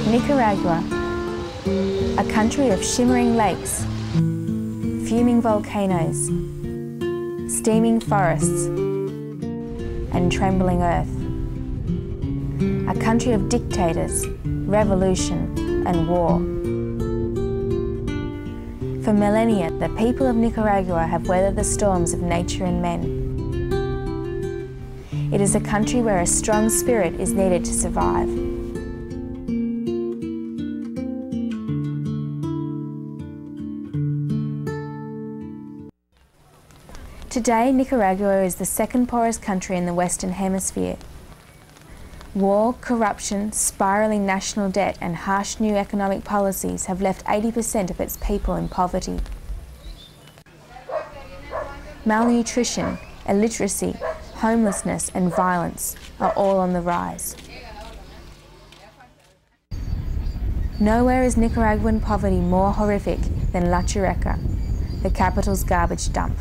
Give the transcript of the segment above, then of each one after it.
Nicaragua, a country of shimmering lakes, fuming volcanoes, steaming forests, and trembling earth. A country of dictators, revolution, and war. For millennia, the people of Nicaragua have weathered the storms of nature and men. It is a country where a strong spirit is needed to survive. Today, Nicaragua is the second poorest country in the Western Hemisphere. War, corruption, spiralling national debt and harsh new economic policies have left 80% of its people in poverty. Malnutrition, illiteracy, homelessness and violence are all on the rise. Nowhere is Nicaraguan poverty more horrific than La Chureca, the capital's garbage dump.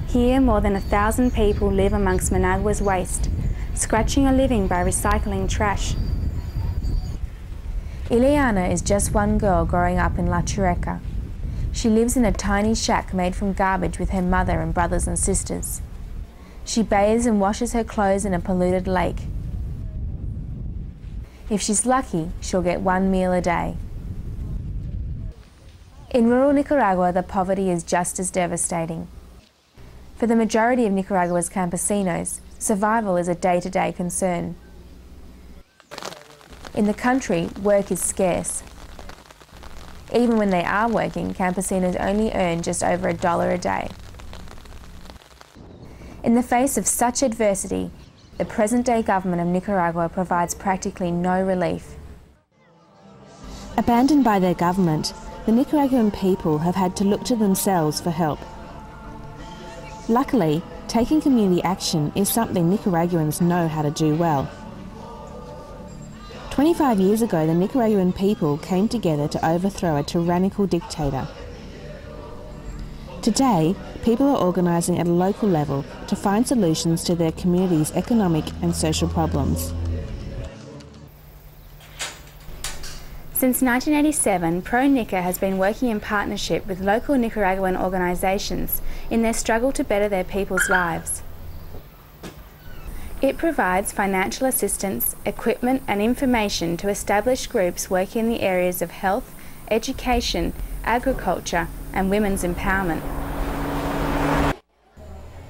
Here, more than 1,000 people live amongst Managua's waste, scratching a living by recycling trash. Ileana is just one girl growing up in La Chureca. She lives in a tiny shack made from garbage with her mother and brothers and sisters. She bathes and washes her clothes in a polluted lake. If she's lucky, she'll get one meal a day. In rural Nicaragua, the poverty is just as devastating. For the majority of Nicaragua's campesinos, survival is a day-to-day concern. In the country, work is scarce. Even when they are working, campesinos only earn just over $1 a day. In the face of such adversity, the present-day government of Nicaragua provides practically no relief. Abandoned by their government, the Nicaraguan people have had to look to themselves for help. Luckily, taking community action is something Nicaraguans know how to do well. 25 years ago, the Nicaraguan people came together to overthrow a tyrannical dictator. Today, people are organising at a local level to find solutions to their community's economic and social problems. Since 1987, ProNica has been working in partnership with local Nicaraguan organisations in their struggle to better their people's lives. It provides financial assistance, equipment and information to established groups working in the areas of health, education, agriculture and women's empowerment.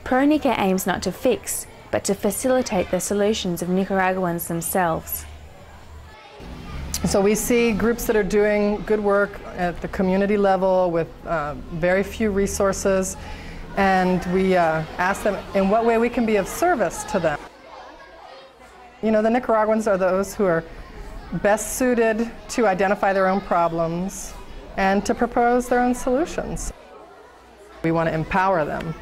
ProNica aims not to fix, but to facilitate the solutions of Nicaraguans themselves. So we see groups that are doing good work at the community level with very few resources, and we ask them in what way we can be of service to them. You know, the Nicaraguans are those who are best suited to identify their own problems and to propose their own solutions. We want to empower them.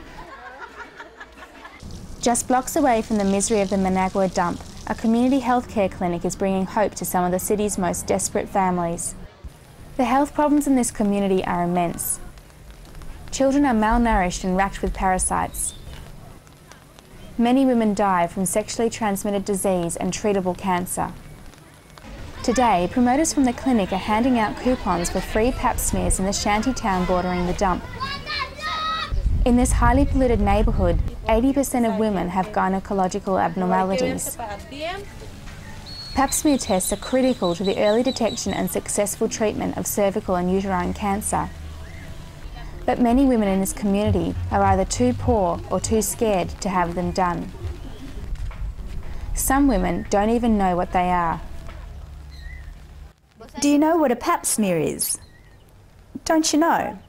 Just blocks away from the misery of the Managua dump, a community healthcare clinic is bringing hope to some of the city's most desperate families. The health problems in this community are immense. Children are malnourished and racked with parasites. Many women die from sexually transmitted disease and treatable cancer. Today, promoters from the clinic are handing out coupons for free pap smears in the shanty town bordering the dump. In this highly polluted neighbourhood, 80% of women have gynecological abnormalities. Pap smear tests are critical to the early detection and successful treatment of cervical and uterine cancer. But many women in this community are either too poor or too scared to have them done. Some women don't even know what they are. Do you know what a pap smear is? Don't you know?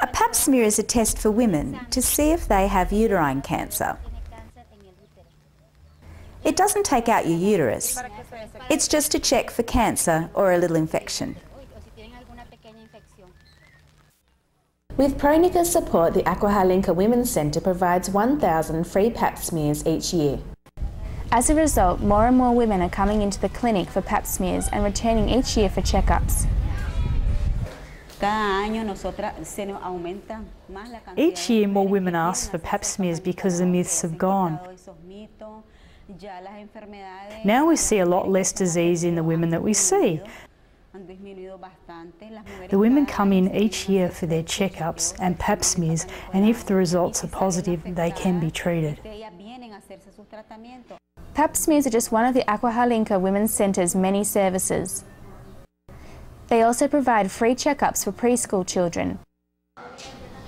A pap smear is a test for women to see if they have uterine cancer. It doesn't take out your uterus. It's just to check for cancer or a little infection. With ProNica's support, the Aquahalinka Women's Centre provides 1,000 free pap smears each year. As a result, more and more women are coming into the clinic for pap smears and returning each year for checkups. Each year more women ask for pap smears because the myths have gone. Now we see a lot less disease in the women that we see. The women come in each year for their checkups and pap smears, and if the results are positive, they can be treated. Pap smears are just one of the Aquahalinka Women's Centre's many services. They also provide free checkups for preschool children,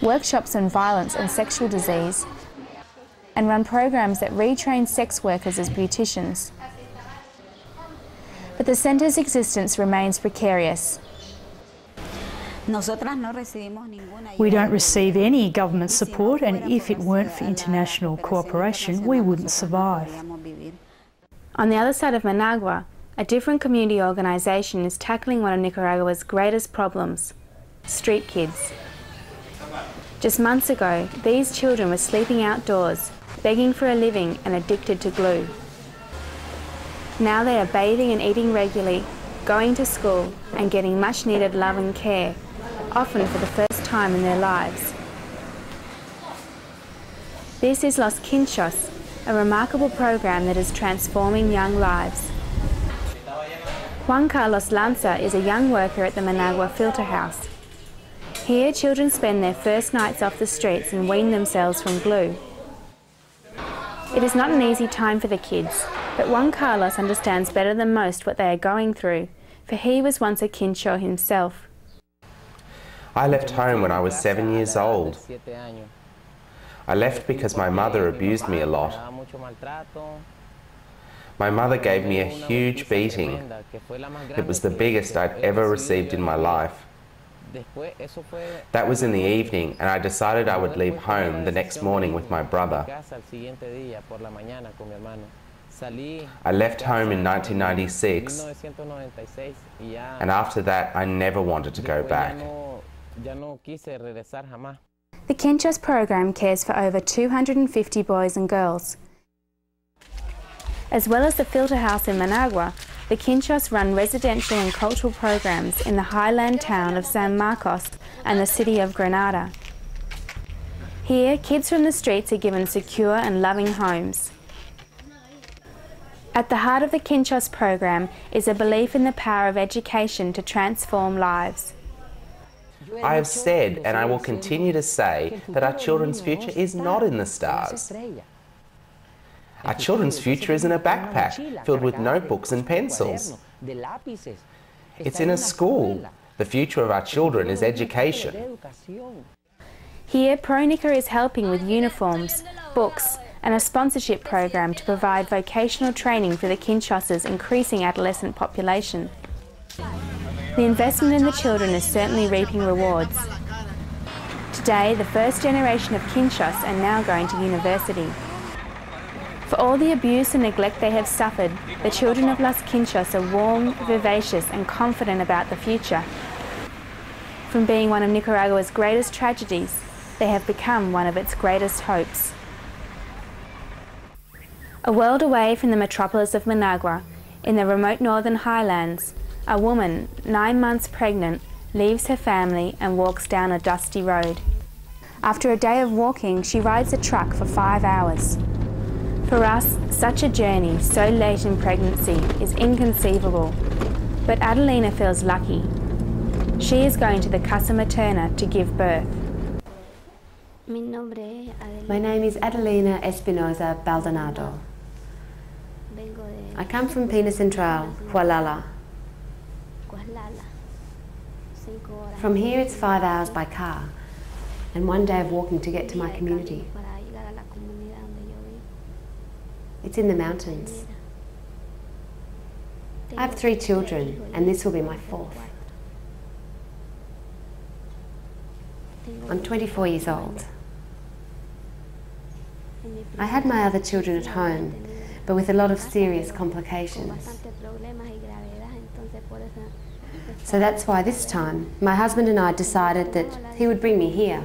workshops on violence and sexual disease, and run programs that retrain sex workers as beauticians. But the centre's existence remains precarious. We don't receive any government support, and if it weren't for international cooperation, we wouldn't survive. On the other side of Managua, a different community organisation is tackling one of Nicaragua's greatest problems: street kids. Just months ago, these children were sleeping outdoors, begging for a living and addicted to glue. Now they are bathing and eating regularly, going to school and getting much needed love and care, often for the first time in their lives. This is Los Quinchos, a remarkable program that is transforming young lives. Juan Carlos Lanza is a young worker at the Managua Filter House. Here, children spend their first nights off the streets and wean themselves from glue. It is not an easy time for the kids, but Juan Carlos understands better than most what they are going through, for he was once a Quincho himself. I left home when I was 7 years old. I left because my mother abused me a lot. My mother gave me a huge beating. It was the biggest I'd ever received in my life. That was in the evening, and I decided I would leave home the next morning with my brother. I left home in 1996, and after that I never wanted to go back. The Quinchos program cares for over 250 boys and girls. As well as the Filter House in Managua, the Quinchos run residential and cultural programs in the highland town of San Marcos and the city of Granada. Here, kids from the streets are given secure and loving homes. At the heart of the Quinchos program is a belief in the power of education to transform lives. I have said, and I will continue to say, that our children's future is not in the stars. Our children's future is in a backpack filled with notebooks and pencils. It's in a school. The future of our children is education. Here, ProNica's is helping with uniforms, books, and a sponsorship program to provide vocational training for the Quinchos' increasing adolescent population. The investment in the children is certainly reaping rewards. Today, the first generation of Quinchos are now going to university. For all the abuse and neglect they have suffered, the children of Los Quinchos are warm, vivacious and confident about the future. From being one of Nicaragua's greatest tragedies, they have become one of its greatest hopes. A world away from the metropolis of Managua, in the remote northern highlands, a woman, 9 months pregnant, leaves her family and walks down a dusty road. After a day of walking, she rides a truck for 5 hours. For us, such a journey so late in pregnancy is inconceivable, but Adelina feels lucky. She is going to the Casa Materna to give birth. My name is Adelina Espinosa Baldonado. I come from Pina Central, Hualala. From here it's 5 hours by car and 1 day of walking to get to my community. It's in the mountains. I have 3 children and this will be my 4th. I'm 24 years old. I had my other children at home, but with a lot of serious complications. So that's why this time, my husband and I decided that he would bring me here.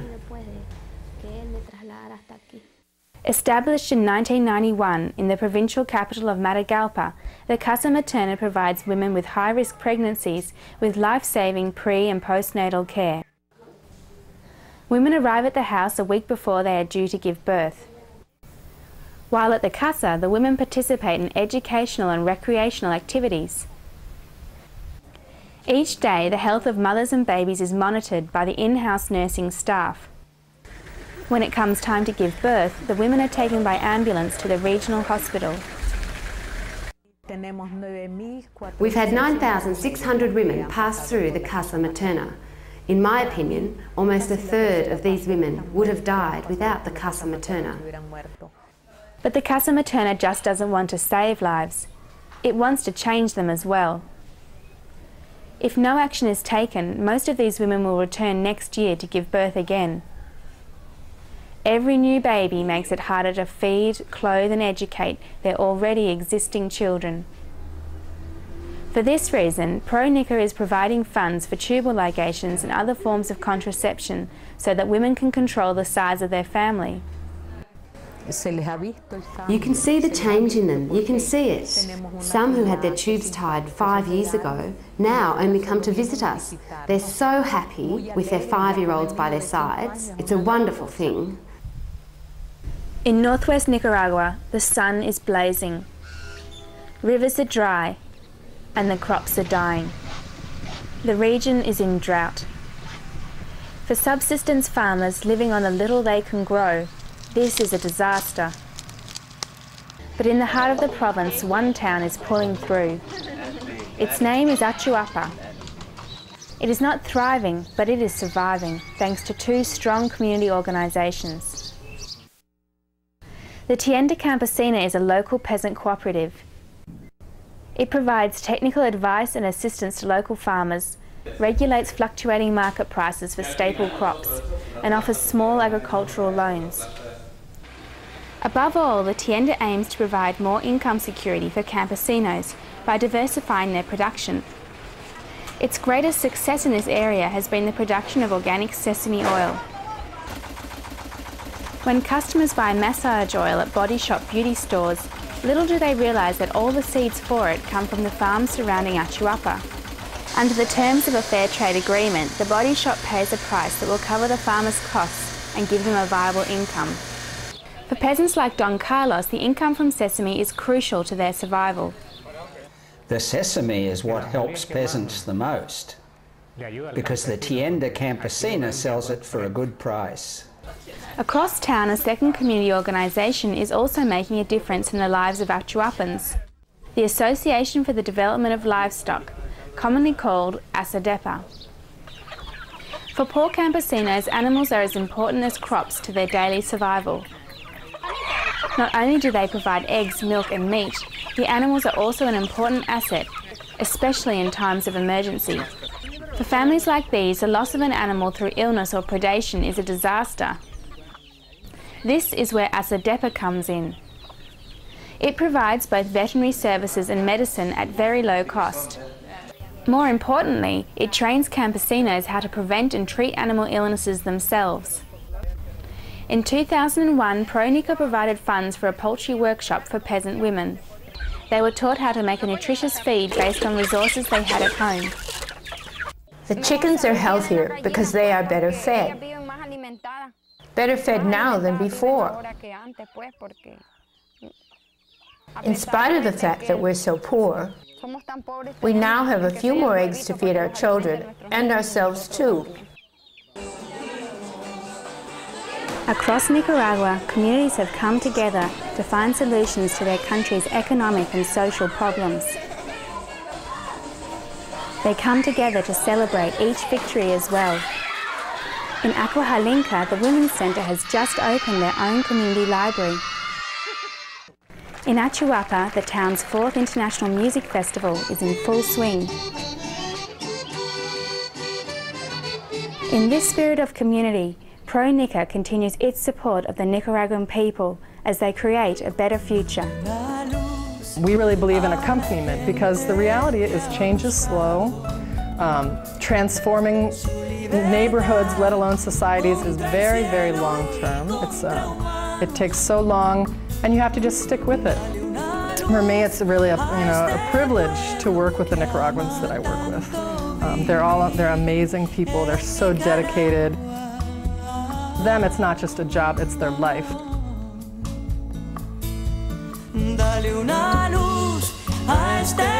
Established in 1991 in the provincial capital of Matagalpa, the Casa Materna provides women with high-risk pregnancies with life-saving pre- and postnatal care. Women arrive at the house a week before they are due to give birth. While at the casa, the women participate in educational and recreational activities. Each day, the health of mothers and babies is monitored by the in-house nursing staff. When it comes time to give birth, the women are taken by ambulance to the regional hospital. We've had 9,600 women pass through the Casa Materna. In my opinion, almost a third of these women would have died without the Casa Materna. But the Casa Materna just doesn't want to save lives. It wants to change them as well. If no action is taken, most of these women will return next year to give birth again. Every new baby makes it harder to feed, clothe and educate their already existing children. For this reason, ProNica is providing funds for tubal ligations and other forms of contraception so that women can control the size of their family. You can see the change in them, you can see it. Some who had their tubes tied 5 years ago now only come to visit us. They're so happy with their 5-year-olds by their sides. It's a wonderful thing. In northwest Nicaragua, the sun is blazing. Rivers are dry and the crops are dying. The region is in drought. For subsistence farmers living on the little they can grow, this is a disaster. But in the heart of the province, one town is pulling through. Its name is Achuapa. It is not thriving, but it is surviving, thanks to 2 strong community organisations. The Tienda Campesina is a local peasant cooperative. It provides technical advice and assistance to local farmers, regulates fluctuating market prices for staple crops, and offers small agricultural loans. Above all, the Tienda aims to provide more income security for campesinos by diversifying their production. Its greatest success in this area has been the production of organic sesame oil. When customers buy massage oil at body shop beauty stores, little do they realise that all the seeds for it come from the farms surrounding Achuapa. Under the terms of a fair trade agreement, the body shop pays a price that will cover the farmers' costs and give them a viable income. For peasants like Don Carlos, the income from sesame is crucial to their survival. The sesame is what helps peasants the most, because the Tienda Campesina sells it for a good price. Across town, a second community organisation is also making a difference in the lives of Achuapans. The Association for the Development of Livestock, commonly called ASADEPA. For poor campesinos, animals are as important as crops to their daily survival. Not only do they provide eggs, milk and meat, the animals are also an important asset, especially in times of emergency. For families like these, the loss of an animal through illness or predation is a disaster. This is where ASADEPA comes in. It provides both veterinary services and medicine at very low cost. More importantly, it trains campesinos how to prevent and treat animal illnesses themselves. In 2001, ProNica provided funds for a poultry workshop for peasant women. They were taught how to make a nutritious feed based on resources they had at home. The chickens are healthier because they are better fed. Better fed now than before. In spite of the fact that we're so poor, we now have a few more eggs to feed our children and ourselves too. Across Nicaragua, communities have come together to find solutions to their country's economic and social problems. They come together to celebrate each victory as well. In Aquahalinka, the Women's Centre has just opened their own community library. In Achuapa, the town's 4th International Music Festival is in full swing. In this spirit of community, ProNica continues its support of the Nicaraguan people as they create a better future. We really believe in accompaniment because the reality is change is slow. Transforming neighborhoods, let alone societies, is very, very long term. It takes so long, and you have to just stick with it. For me, it's really a privilege to work with the Nicaraguans that I work with. They're amazing people. They're so dedicated. For them, it's not just a job, it's their life. Dale una luz a este